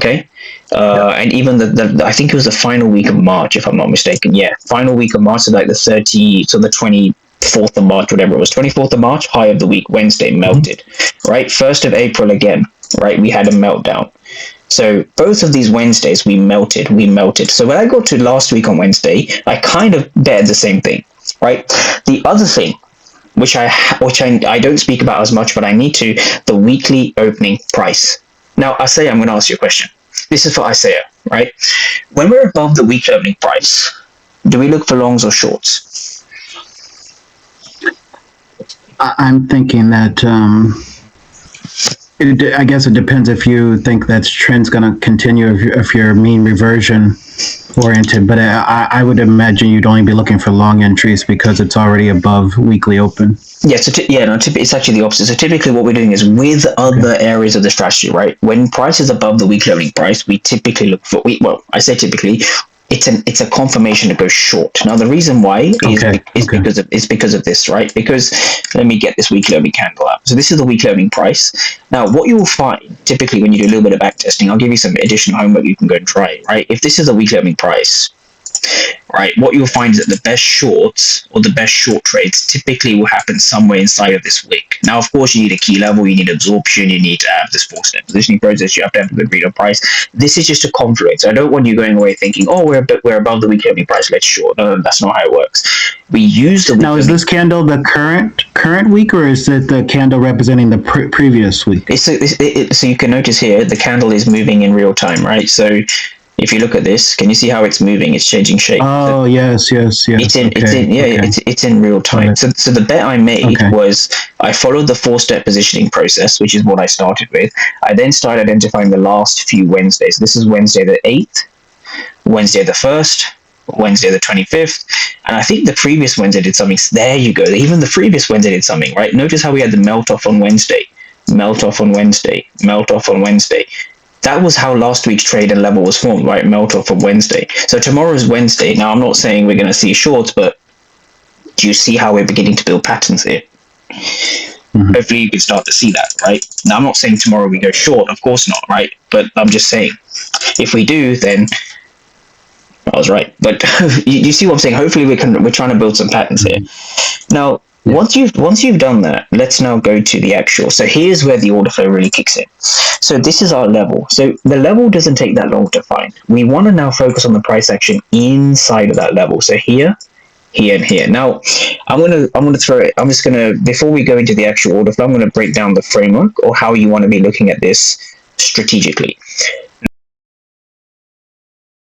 Okay. Yeah. And even I think it was the final week of March, if I'm not mistaken. Yeah, final week of March, so like the 24th of March, whatever it was, 24th of March, high of the week, Wednesday, melted. Right, 1st of April again, right, we had a meltdown. So both of these Wednesdays we melted. So when I got to last week on Wednesday, I kind of betted the same thing, right? The other thing, which I don't speak about as much, but I need to, the weekly opening price. Now, Isaiah, I'm going to ask you a question. This is for Isaiah, right? When we're above the weekly opening price, do we look for longs or shorts? I'm thinking that I guess it depends if you think that trend's going to continue, if you're mean reversion oriented. But I would imagine you'd only be looking for long entries because it's already above weekly open. Yeah, so it's actually the opposite. So typically what we're doing is with other areas of the strategy, right? When price is above the weekly opening price, we typically look for, I say typically, it's a confirmation to go short. Now the reason why is because of this, right? Because let me get this weekly opening candle out. So this is the weekly opening price. Now what you will find typically when you do a little bit of back testing, I'll give you some additional homework you can go and try, right? If this is a weekly opening price, right, what you'll find is that the best shorts or the best short trades typically will happen somewhere inside of this wick. Now, of course, you need a key level, you need absorption, you need to have this 4-step positioning process, you have to have a good read on price. This is just a confluence. So I don't want you going away thinking, oh, we're above the weekly opening price, let's short. No, that's not how it works. We use the now. Is this candle the current week, or is it the candle representing the previous week? So you can notice here the candle is moving in real time, right? So if you look at this, can you see how it's moving? It's changing shape. Oh, yes. It's in real time. So the bet I made was I followed the 4-step positioning process, which is what I started with. I then started identifying the last few Wednesdays. This is Wednesday the 8th, Wednesday the 1st, Wednesday the 25th, and I think the previous Wednesday did something. There you go. Even the previous Wednesday did something, right? Notice how we had the melt off on Wednesday, melt off on Wednesday, melt off on Wednesday. That was how last week's trade and level was formed, right? Melt off on Wednesday. So tomorrow's Wednesday. Now, I'm not saying we're going to see shorts, but do you see how we're beginning to build patterns here? Mm-hmm. Hopefully you can start to see that, right? Now, I'm not saying tomorrow we go short. Of course not, right? But I'm just saying, if we do, then I was right. But you see what I'm saying? Hopefully we're trying to build some patterns here. Now, once you've done that, let's now go to the actual. So here's where the order flow really kicks in. So this is our level. So the level doesn't take that long to find. We want to now focus on the price action inside of that level. So here, here, and here. Now, I'm gonna throw it. I'm just gonna, before we go into the actual order flow, I'm gonna break down the framework or how you want to be looking at this strategically.